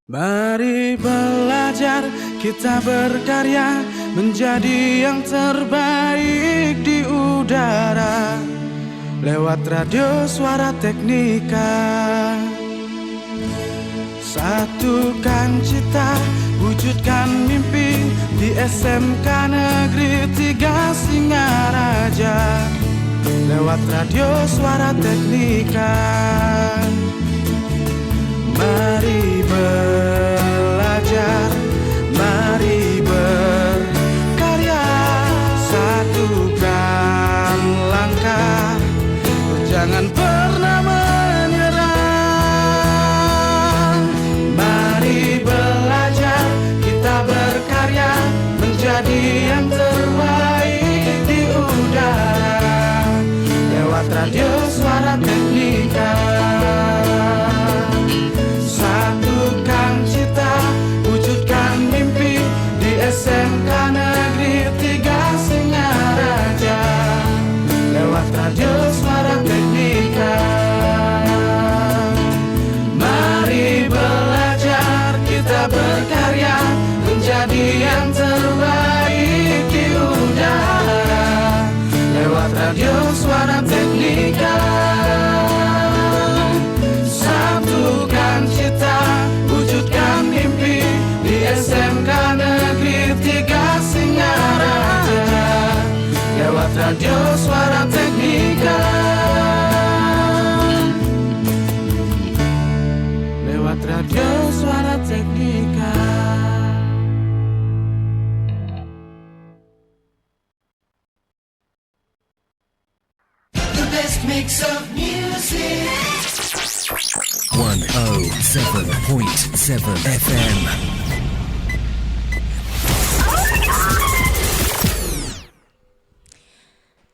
Mari belajar, kita berkarya menjadi yang terbaik di udara lewat radio Suara Teknika. Satukan cita, wujudkan mimpi di SMK Negeri 3 Singaraja lewat radio Suara Teknika. Mari belajar, mari berkarya, satukan langkah, jangan pernah menyerah. Mari belajar, kita berkarya menjadi yang terbaik di udara lewat radio Suara Teknika. Satukan cita, wujudkan mimpi di SMK Negeri 3 Singaraja lewat radio Suara Teknika. Mari belajar, kita berkarya menjadi yang terbaik di udara lewat radio Suara Teknika. Satukan cita, wujudkan mimpi di SMK Negeri 3 Singaraja lewat radio Suara Teknika. Lewat radio Suara Teknika. The best mix of music. 107.7 FM.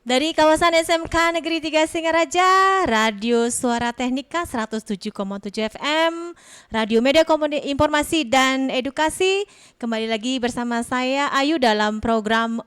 Dari kawasan SMK Negeri 3 Singaraja, Radio Suara Teknika 107,7 FM, Radio Media Informasi dan Edukasi. Kembali lagi bersama saya Ayu dalam program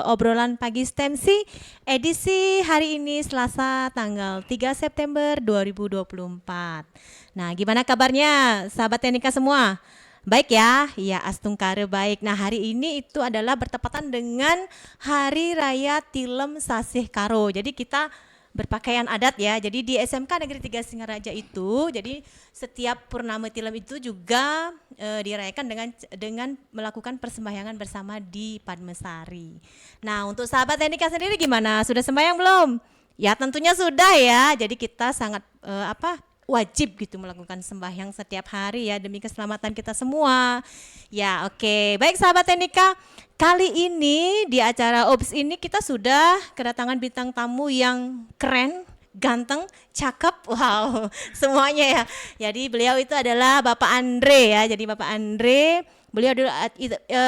Obrolan Pagi STEMSI, edisi hari ini Selasa tanggal 3 September 2024. Nah, gimana kabarnya sahabat Teknika semua? Baik ya, ya Astungkare baik. Nah, hari ini itu adalah bertepatan dengan Hari Raya Tilem Sasih Karo. Jadi kita berpakaian adat ya. Jadi di SMK Negeri 3 Singaraja itu, jadi setiap purnama tilem itu juga dirayakan dengan melakukan persembahyangan bersama di Padmesari. Nah, untuk sahabat Teknika sendiri gimana? Sudah sembahyang belum? Ya, tentunya sudah ya. Jadi kita sangat wajib gitu melakukan sembahyang setiap hari ya demi keselamatan kita semua. Ya oke. Baik sahabat Teknika, kali ini di acara OBS ini kita sudah kedatangan bintang tamu yang keren, ganteng, cakep, wow semuanya ya. Jadi beliau itu adalah Bapak Andre ya. Jadi Bapak Andre,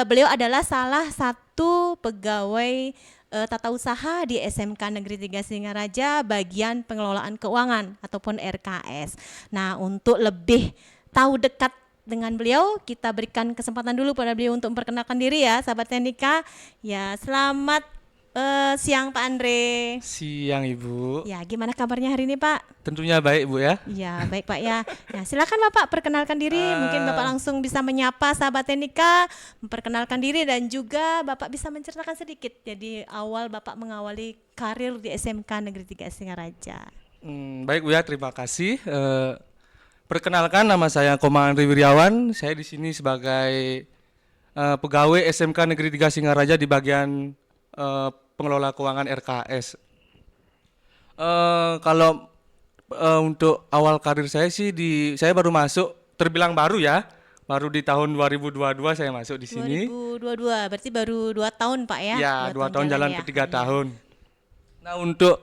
beliau adalah salah satu pegawai tata usaha di SMK Negeri 3 Singaraja bagian pengelolaan keuangan ataupun RKS. Nah, untuk lebih tahu dekat dengan beliau, kita berikan kesempatan dulu pada beliau untuk memperkenalkan diri ya, sahabat Teknika. Ya, selamat siang Pak Andre. Siang Ibu. Ya, gimana kabarnya hari ini Pak? Tentunya baik Bu ya. Ya, baik Pak ya. Ya, silakan Bapak perkenalkan diri. Mungkin Bapak langsung bisa menyapa sahabat Teknika, memperkenalkan diri dan juga Bapak bisa menceritakan sedikit. Jadi awal Bapak mengawali karir di SMK Negeri 3 Singaraja. Baik Bu ya, terima kasih. Perkenalkan nama saya Komang Andri Wiryawan. Saya di sini sebagai pegawai SMK Negeri 3 Singaraja di bagian pengelola keuangan RKS. Kalau untuk awal karir saya sih saya baru masuk, terbilang baru ya. Baru di tahun 2022 saya masuk di sini. 2022, berarti baru 2 tahun Pak ya? Ya, 2 tahun jalan ya. ke 3 tahun. Nah, untuk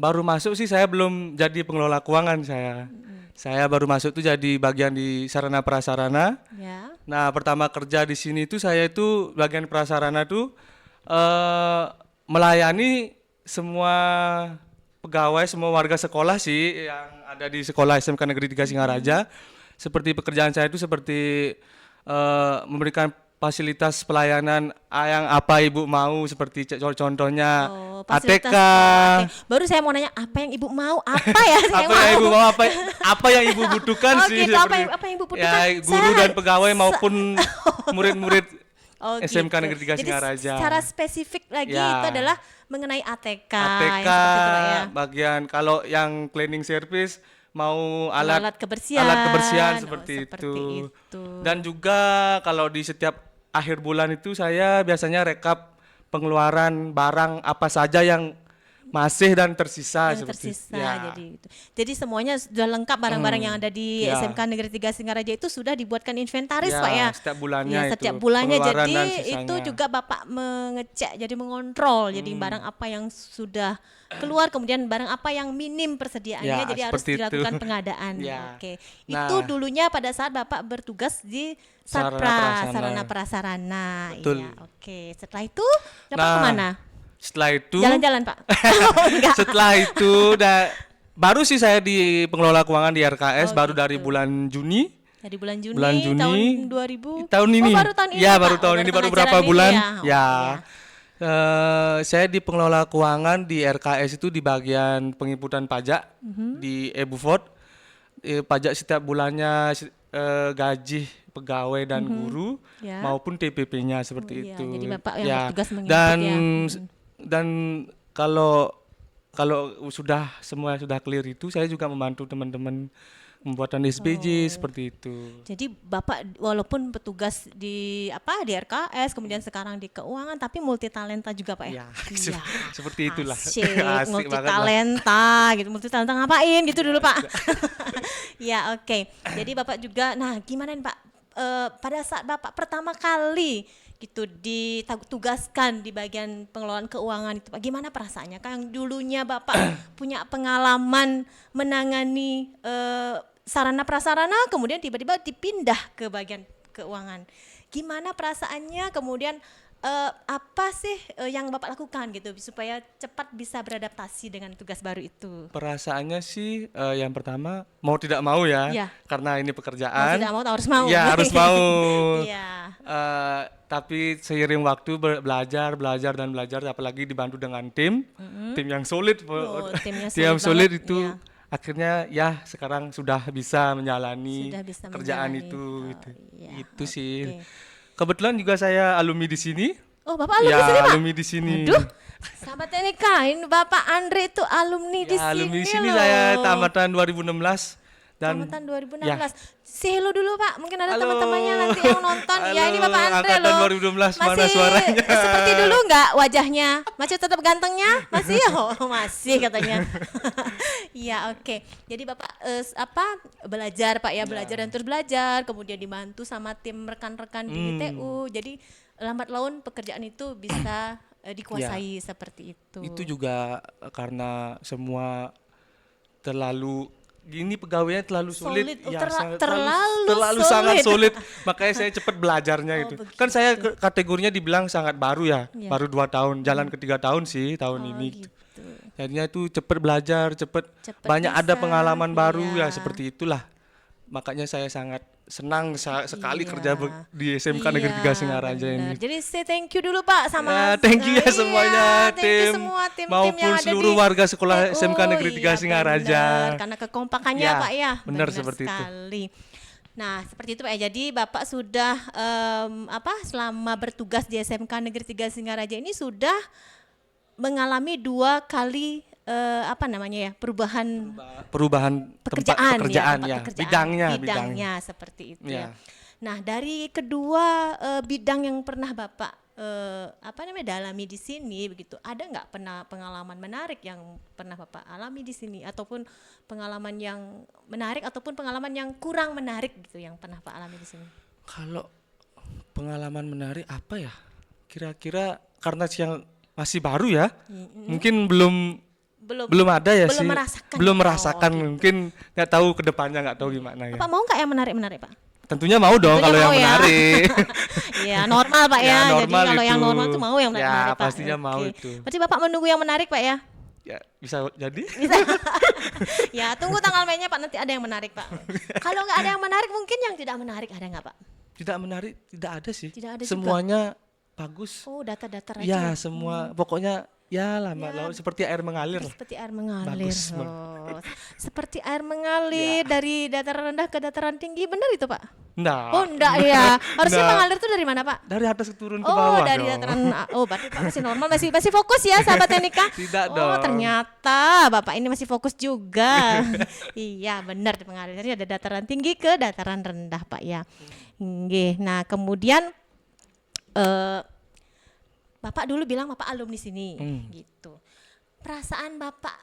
baru masuk sih saya belum jadi pengelola keuangan saya. Saya baru masuk tuh jadi bagian di sarana prasarana. Ya. Nah, pertama kerja di sini tuh saya itu bagian prasarana tuh melayani semua pegawai, semua warga sekolah sih yang ada di sekolah SMK Negeri 3 Singaraja. Seperti pekerjaan saya itu seperti memberikan fasilitas pelayanan yang apa Ibu mau seperti contohnya fasilitas, ATK. Baru saya mau nanya apa yang Ibu mau? Apa ya? Saya Apa yang Ibu mau, apa yang Ibu butuhkan Oh sih gitu, apa seperti- yang Ibu butuhkan? Ya, guru Saya- dan pegawai maupun murid-murid Oh, SMK gitu. Negeri 3 Jadi Singaraja. secara spesifik lagi Ya. itu adalah mengenai ATK. ATK yang seperti itu, Pak, ya. bagian kalau yang cleaning service mau alat kebersihan. alat kebersihan Oh, seperti seperti itu. itu. Dan juga kalau di setiap akhir bulan itu saya biasanya rekap pengeluaran barang apa saja yang masih dan tersisa Yang seperti tersisa ya. jadi semuanya sudah lengkap barang-barang yang ada di Ya. SMK Negeri 3 Singaraja itu sudah dibuatkan inventaris Ya, Pak ya. setiap bulannya Ya, itu, setiap bulannya pengeluaran jadi dan itu sisanya. juga Bapak mengecek jadi mengontrol jadi barang apa yang sudah keluar kemudian barang apa yang minim persediaannya Ya, jadi harus seperti itu. dilakukan pengadaan. Ya. Oke. Nah. Itu dulunya pada saat Bapak bertugas di Satpra Sarana Prasarana. Betul. Iya, oke. Setelah itu Bapak Nah, kemana? Setelah itu Jalan-jalan Pak. Oh, enggak. setelah itu baru sih saya di pengelola keuangan di RKS Oh, baru gitu. dari bulan Juni. Jadi bulan Juni, Bulan Juni tahun 2000. tahun ini. Oh, baru tahun ini. Ya, Pak. baru tahun Oh, ini baru baru tengah berapa jalan bulan? ini Ya. ya. Saya di pengelola keuangan di RKS itu di bagian penginputan pajak di Ebufort. Pajak setiap bulannya gaji pegawai dan guru Ya. maupun TPP-nya seperti Iya, itu. jadi Bapak yang Ya. bertugas menginput dan ya. dan kalau sudah semua sudah clear itu saya juga membantu teman-teman pembuatan SPJ seperti itu. Jadi Bapak walaupun petugas di RKS kemudian sekarang di keuangan tapi multi talenta juga Pak ya. Ya, seperti itulah. Asyik, Asik multi banget lah. talenta gitu. Multi talenta ngapain gitu dulu Pak. Ya, oke. Jadi Bapak juga gimana nih Pak? Pada saat Bapak pertama kali gitu ditugaskan di bagian pengelolaan keuangan itu Pak, gimana perasaannya? Kan yang dulunya Bapak punya pengalaman menangani sarana prasarana kemudian tiba-tiba dipindah ke bagian keuangan. Gimana perasaannya? Kemudian apa sih yang Bapak lakukan gitu supaya cepat bisa beradaptasi dengan tugas baru itu? Perasaannya sih yang pertama mau tidak mau ya, Iya. karena ini Mau pekerjaan. tidak mau harus mau. Ya harus mau. Iya. Tapi seiring waktu belajar, apalagi dibantu dengan tim yang solid, Oh, timnya tim yang solid solid banget, itu iya. akhirnya ya sekarang sudah bisa menjalani Sudah bisa kerjaan menjalani. itu, Oh, gitu. iya, Itu sih. oke. Kebetulan juga saya alumni di sini. Oh, Bapak alumni Ya, sini, Pak? alumni di sini. Aduh, sahabat TNK, ini Bapak Andre itu alumni di Ya, sini alumni di sini loh. saya tamatan 2016 dan Tamatan 2016. ya. Say hello dulu Pak, mungkin ada Halo. teman-temannya nanti yang nonton. Ya ini Halo, Bapak Andre angkatan loh. 2012, mana Masih suaranya? seperti dulu nggak wajahnya? Masih tetap gantengnya? Masih? Oh masih katanya. Iya oke. Jadi Bapak belajar Pak ya, belajar dan terus belajar. Kemudian dibantu sama tim rekan-rekan di TU. Jadi lambat laun pekerjaan itu bisa dikuasai seperti itu. Itu juga karena semua terlalu ini pegawainya terlalu sulit, Solid, oh, ya terlalu terlalu solid. sangat sulit, makanya saya cepat belajarnya itu. begitu. Kan saya kategorinya dibilang sangat baru ya, Iya. baru 2 tahun, jalan ke 3 tahun sih tahun ini. Gitu. Gitu. Jadinya itu cepat belajar, cepat Cepet banyak ada bisa, pengalaman baru iya. ya seperti itulah. Makanya saya sangat senang sekali Iya. kerja di SMK Negeri 3 Singaraja benar. ini. Jadi say thank you dulu Pak sama Ya, thank you ya semuanya, thank you tim, semua tim maupun yang ada seluruh di warga sekolah TU. SMK Negeri 3 Iya, Singaraja. benar. Karena kekompakannya Ya, Pak ya. benar seperti itu. sekali. Nah, seperti itu Pak ya. Jadi Bapak sudah selama bertugas di SMK Negeri 3 Singaraja ini sudah mengalami 2 kali Perubahan tempat pekerjaan ya, bidangnya. Seperti itu Ya. ya. Nah, dari kedua bidang yang pernah Bapak dalami di sini begitu, ada nggak pengalaman menarik yang pernah Bapak alami di sini ataupun pengalaman yang menarik ataupun pengalaman yang kurang menarik gitu yang pernah Pak alami di sini? Kalau pengalaman menarik apa ya? Kira-kira karena yang masih baru ya, mungkin belum ada ya belum sih. merasakan Belum ya? merasakan, Oh, gitu. mungkin nggak tahu ke depannya, nggak tahu gimana ya. Bapak mau nggak yang menarik-menarik Pak? Tentunya mau dong Tentunya kalau yang mau ya. menarik. Iya normal Pak ya. Ya, Jadi normal kalau yang itu. normal tuh mau yang Ya, menarik Pak. pastinya mau Oke. itu. Berarti Bapak menunggu yang menarik Pak ya? Ya, bisa jadi. Bisa. Ya tunggu tanggal mainnya Pak, nanti ada yang menarik Pak. Kalau nggak ada yang menarik mungkin yang tidak menarik ada nggak Pak? Tidak menarik, tidak ada sih. Tidak ada juga? Semuanya bagus. Oh, datar-datar Ya, aja. semua pokoknya ya lama Ya, laut seperti air mengalir. seperti air mengalir. Bagus, Bang. Oh, seperti air mengalir dari dataran rendah ke dataran tinggi, benar itu Pak? Nah, Oh enggak ya, harusnya Nah. mengalir tuh dari mana Pak? dari atas turun ke Oh bawah dari dong. dataran, oh berarti Pak masih normal, masih fokus ya sahabat Teknika? Tidak Oh dong. ternyata Bapak ini masih fokus juga. Iya benar, mengalir dari ada dataran tinggi ke dataran rendah Pak ya. Nggih. Nah kemudian Bapak dulu bilang Bapak alumni sini, gitu. Perasaan Bapak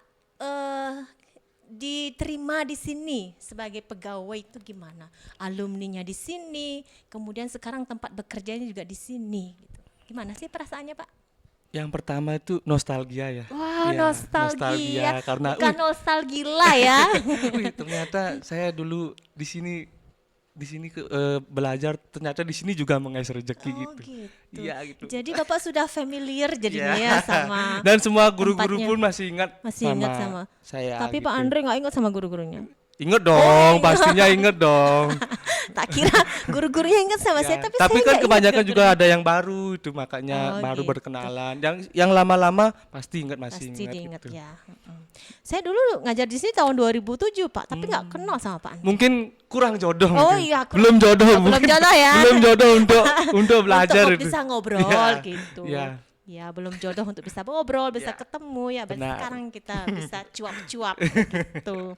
diterima di sini sebagai pegawai itu gimana? Alumninya di sini, kemudian sekarang tempat bekerjanya juga di sini, gitu. Gimana sih perasaannya Pak? Yang pertama itu nostalgia ya. Wah Iya, nostalgia, karena bukan nostalgila ya. ternyata saya dulu di sini belajar, ternyata di sini juga mengais rezeki Oh gitu. gitu. Iya gitu. Jadi Bapak sudah familiar jadinya Iya. ya sama Dan semua guru-guru tempatnya. pun masih ingat Masih ingat sama saya. Tapi Pak gitu. Andre nggak ingat sama guru-gurunya. Ingat dong, pastinya ingat dong. Tak kira guru-gurunya ingat sama saya, Ya, tapi tapi saya kan nggak ingat kebanyakan juga guru-gurunya. ada yang baru itu, makanya Oh, baru gitu. berkenalan. Yang lama-lama pasti ingat, masih Pasti ingat diingat gitu. ya. Saya dulu ngajar di sini tahun 2007 Pak, tapi nggak kenal sama Pak Andre. Mungkin kurang jodoh. Oh mungkin. iya, belum jodoh. Oh, belum mungkin. jodoh ya. Belum jodoh untuk belajar untuk itu. bisa ngobrol Iya, gitu. iya. Ya belum jodoh untuk bisa ngobrol, bisa ketemu ya. Benar. Sekarang kita bisa cuap-cuap gitu.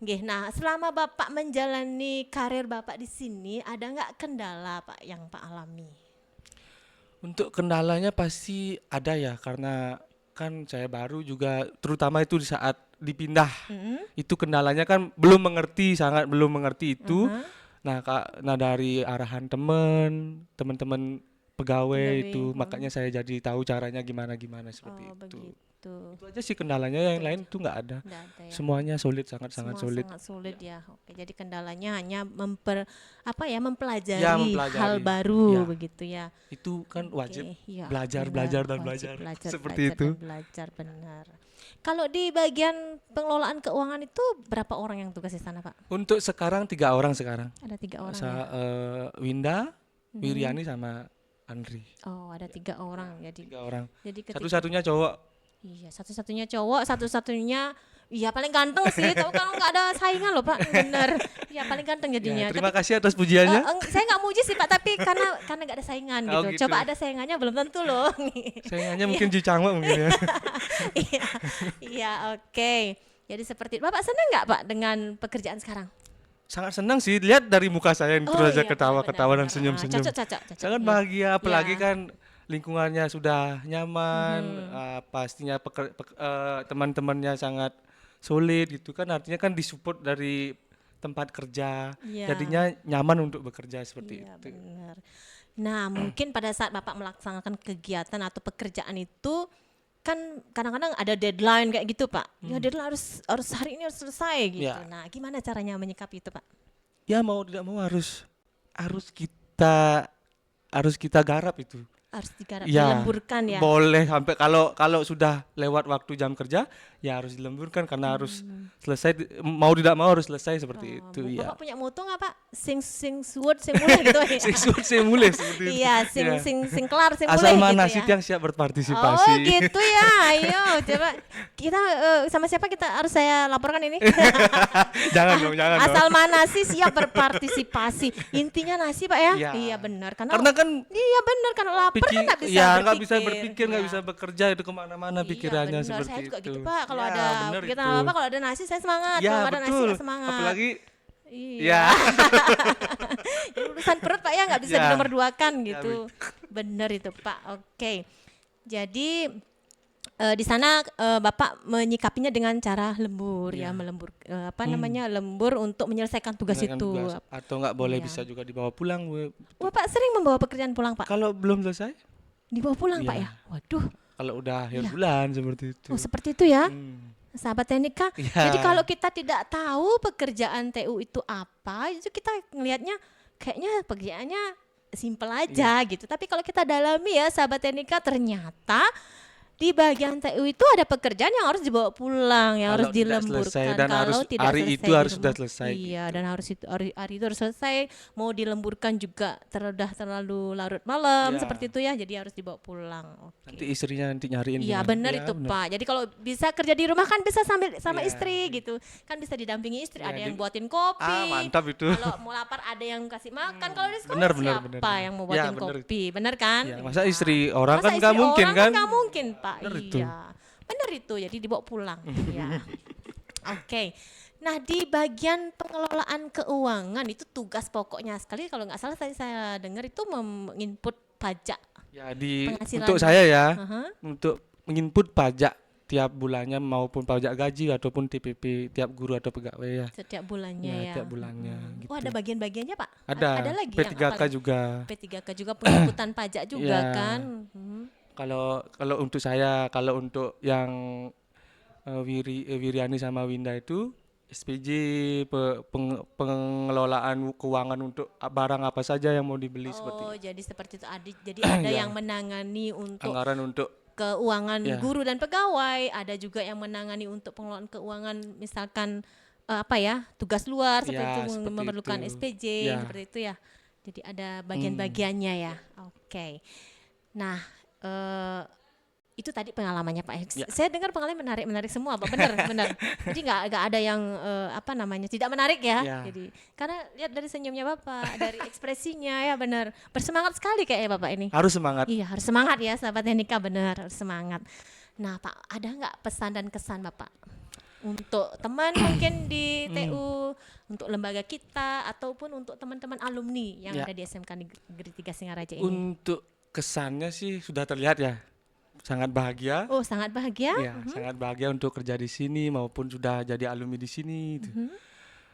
Nggih, nah selama Bapak menjalani karir Bapak di sini, ada nggak kendala Pak yang Pak alami? Untuk kendalanya pasti ada ya, karena kan saya baru juga, terutama itu di saat dipindah. Itu kendalanya kan sangat belum mengerti itu. Nah, nah dari arahan teman-teman pegawai itu, makanya saya jadi tahu caranya gimana seperti Oh itu. begitu. Itu aja sih kendalanya, yang lain tuh nggak ada. Nggak ada ya. Semuanya sangat Semua sulit. sangat sulit ya. Oke, jadi kendalanya hanya mempelajari, Ya, mempelajari. hal baru Ya. begitu ya. Itu kan wajib Oke, iya, belajar, benar, belajar dan wajib belajar. belajar, Seperti belajar itu. dan belajar benar. Kalau di bagian pengelolaan keuangan itu berapa orang yang tugas di sana Pak? Untuk sekarang 3 orang sekarang. Ada 3 orang ya? Winda, Wiriani sama Andri. Oh ada 3 orang jadi 3 orang. ketika Satu-satunya cowok. iya satu-satunya cowok, satu-satunya iya paling ganteng sih. Tapi kalau nggak ada saingan loh Pak, bener. Iya paling ganteng jadinya. Ya, terima Tapi, kasih atas pujiannya. saya nggak muji sih Pak, tapi karena nggak ada saingan Oh, gitu. gitu. Coba ada saingannya belum tentu loh. Saingannya mungkin Jicangwa mungkin ya. Iya, iya oke. Jadi seperti itu. Bapak senang nggak Pak dengan pekerjaan sekarang? Sangat senang sih, lihat dari muka saya yang terus aja iya, ketawa-ketawa dan benar-benar. senyum-senyum. Cocok. Sangat Iya. bahagia, apalagi Iya. kan lingkungannya sudah nyaman, pastinya teman-temannya sangat solid gitu kan, artinya kan disupport dari tempat kerja, Iya. jadinya nyaman untuk bekerja seperti Iya itu. benar. Nah mungkin pada saat Bapak melaksanakan kegiatan atau pekerjaan itu kan kadang-kadang ada deadline kayak gitu Pak. Ya deadline harus hari ini harus selesai gitu. Ya. Nah gimana caranya menyikapi itu Pak? Ya mau tidak mau harus kita garap itu. Harus Ya, dilemburkan ya. boleh sampai kalau sudah lewat waktu jam kerja ya harus dilemburkan karena harus selesai, mau tidak mau harus selesai seperti itu ya. Bapak punya moto nggak Pak? Sing suwut sing mulai gitu ya. Sing suwut sing mulih seperti itu. Iya, sing kelar sing mulai Asal gitu mana ya. nasib yang siap berpartisipasi. Oh gitu ya, ayo coba kita sama siapa kita harus saya laporkan ini? jangan dong. Asal mana sih siap berpartisipasi? Intinya nasi Pak ya? Iya. Iya benar karena kan iya benar karena lapar kan nggak bisa ya berpikir. nggak bisa berpikir, nggak Iya. bisa bekerja itu kemana-mana pikirannya Iya, benar. seperti Saya juga itu. gitu Pak, kalau Ya, ada benar kegiatan itu. apa kalau ada nasi saya semangat, Ya kalau nggak ada nasi betul. nggak semangat. Apalagi Iya. ya Ini urusan perut Pak ya nggak bisa Ya. dinomor duakan Ya, gitu. Bener itu Pak. Oke. Jadi di sana Bapak menyikapinya dengan cara lembur ya, melembur namanya lembur untuk menyelesaikan tugas Menyelesaikan itu. tugas. Atau nggak boleh Iya. bisa juga dibawa pulang. Bapak sering membawa pekerjaan pulang Pak? Kalau belum selesai, Dibawa pulang Pak Iya. ya? Waduh. kalau udah akhir Iya. bulan seperti itu. Oh seperti itu ya? Hmm. Sahabat Teknika. Iya. Jadi kalau kita tidak tahu pekerjaan TU itu apa, itu kita ngelihatnya kayaknya pekerjaannya simpel aja Iya. gitu. Tapi kalau kita dalami ya sahabat Teknika, ternyata di bagian TU itu ada pekerjaan yang harus dibawa pulang, yang harus Kalau tidak dilemburkan. selesai dan harus Kalau tidak hari selesai itu di harus rumah. sudah selesai. Iya, dan harus itu hari itu harus selesai. Mau dilemburkan juga terlalu larut malam Ya. seperti itu ya. Jadi harus dibawa pulang. Oke. Nanti istrinya nanti nyariin. Iya dia. benar Ya, itu benar. Pak. Jadi kalau bisa kerja di rumah kan bisa sambil sama Iya. istri gitu. Kan bisa didampingi istri. Iya, Ada yang di- buatin kopi. mantap itu. Kalau mau lapar ada yang kasih makan. Kalau di sekolah Benar, benar, siapa benar. yang mau Ya, buatin benar itu. kopi? Benar kan? Ya, masa istri orang Masa kan nggak istri mungkin orang kan? nggak mungkin Pak. Benar itu. Iya. Benar itu. Jadi dibawa pulang. Iya. Oke. Nah di bagian pengelolaan keuangan itu tugas pokoknya sekali kalau nggak salah tadi saya dengar itu menginput pajak. Ya Penghasilan. untuk saya ya, Aha. untuk menginput pajak tiap bulannya maupun pajak gaji ataupun TPP tiap guru atau pegawai ya. Setiap bulannya Ya, ya. tiap bulannya gitu. Oh ada bagian-bagiannya Pak? Ada, Ada lagi P3K yang apa? juga. P3K juga penginputan pajak juga Ya. kan. Hmm. Kalau untuk saya, kalau untuk yang Wiriani sama Winda itu SPJ pengelolaan keuangan untuk barang apa saja yang mau dibeli seperti Oh jadi seperti itu. Jadi ada Ya. yang menangani untuk anggaran untuk keuangan Ya. guru dan pegawai, ada juga yang menangani untuk pengelolaan keuangan misalkan apa ya tugas luar seperti Ya, itu seperti memerlukan itu. SPJ Ya. seperti itu ya. Jadi ada bagian-bagiannya ya. Oke. Nah itu tadi pengalamannya Pak. Ya. Saya dengar pengalaman menarik semua Pak. Benar benar. Jadi nggak ada yang apa namanya tidak menarik ya. Ya. Jadi karena lihat dari senyumnya Bapak, dari ekspresinya ya benar bersemangat sekali kayaknya Bapak ini. harus semangat. Iya harus semangat ya sahabat Teknika benar harus semangat. Nah Pak ada nggak pesan dan kesan Bapak untuk teman mungkin di TU, untuk lembaga kita ataupun untuk teman-teman alumni yang Ya. ada di SMK Negeri 3 Singaraja ini? Untuk kesannya sih sudah terlihat ya, sangat bahagia. Oh sangat bahagia. Ya, sangat bahagia untuk kerja di sini maupun sudah jadi alumni di sini. Gitu.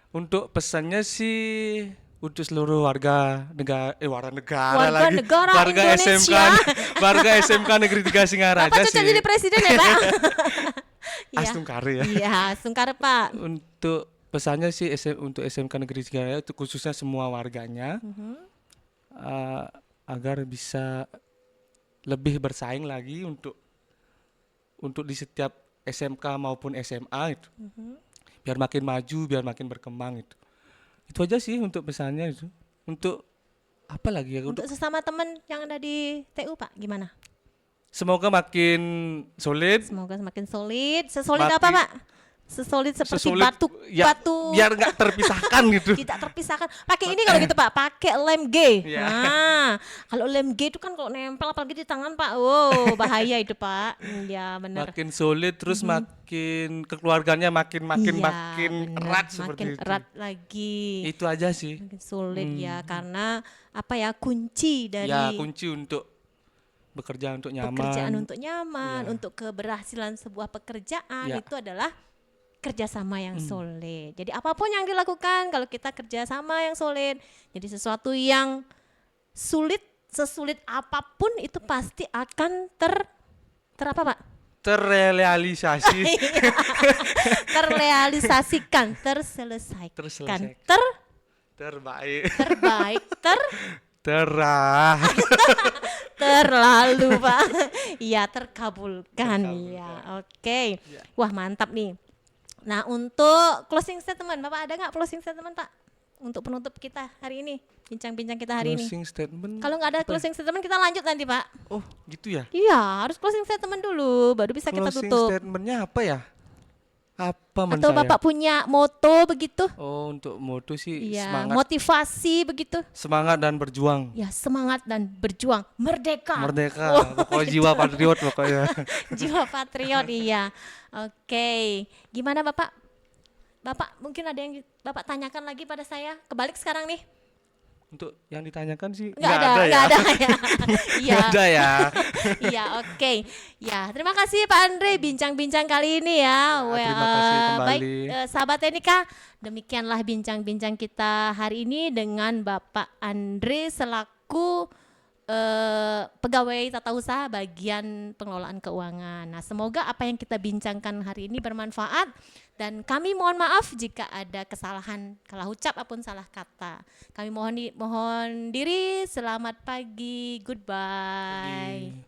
Untuk pesannya sih untuk seluruh warga negara Warga lagi. negara warga SMK Indonesia. warga SMK Negeri 3 Singaraja Bapak sih. cocok jadi presiden ya Pak? Iya. Astungkare ya. Iya Sungkar Pak. Untuk pesannya sih untuk SMK Negeri Singaraja itu khususnya semua warganya agar bisa lebih bersaing lagi untuk di setiap SMK maupun SMA itu. Biar makin maju, biar makin berkembang itu. Itu aja sih untuk pesannya itu. Untuk apa lagi ya? Untuk sesama teman yang ada di TU Pak gimana? Semoga makin solid. Semoga semakin solid. Sesolid Makin- apa Pak? Sesolid seperti sesolid, batu ya, batu biar nggak terpisahkan gitu. tidak terpisahkan. Pakai ini kalau gitu Pak, pakai lem G. Iya. Nah, kalau lem G itu kan kalau nempel apalagi di tangan Pak, wow bahaya itu Pak. Ya benar. Makin solid terus makin kekeluarganya makin Iya, makin benar. erat seperti makin itu. erat lagi. Itu aja sih. Makin solid ya karena apa ya kunci dari Ya kunci untuk bekerja untuk nyaman. pekerjaan untuk nyaman, Iya. untuk keberhasilan sebuah pekerjaan Ya. itu adalah kerjasama yang solid. Jadi apapun yang dilakukan kalau kita kerjasama yang solid, jadi sesuatu yang sulit, sesulit apapun itu pasti akan ter apa Pak? Terrealisasi. Terrealisasikan, terselesaikan, Terselesaikan. Terbaik. terbaik, Terah. terlalu Pak. Iya terkabulkan ya. Oke. Wah mantap nih. Nah untuk closing statement Bapak ada nggak closing statement Pak untuk penutup kita hari ini bincang-bincang kita hari ini? Closing statement. Kalau nggak ada closing statement kita lanjut nanti Pak. Oh gitu ya. Iya harus closing statement dulu baru bisa kita Closing tutup. statementnya apa ya? Apa men Atau saya? Bapak punya moto begitu? Oh untuk moto sih Iya semangat, motivasi begitu. semangat dan berjuang. Ya semangat dan berjuang merdeka. Merdeka, Oh, pokoknya jiwa patriot pokoknya. Jiwa patriot iya. Oke. Gimana Bapak? Bapak mungkin ada yang Bapak tanyakan lagi pada saya. Kebalik sekarang nih. Untuk yang ditanyakan sih Nggak ada ya. Iya. Nggak ada ya. Iya, oke. Ya, terima kasih Pak Andre bincang-bincang kali ini ya. terima kasih kembali. Baik, sahabat Teknika, demikianlah bincang-bincang kita hari ini dengan Bapak Andre selaku pegawai tata usaha bagian pengelolaan keuangan. Nah, semoga apa yang kita bincangkan hari ini bermanfaat dan kami mohon maaf jika ada kesalahan salah ucap ataupun salah kata. Kami mohon diri, selamat pagi, goodbye.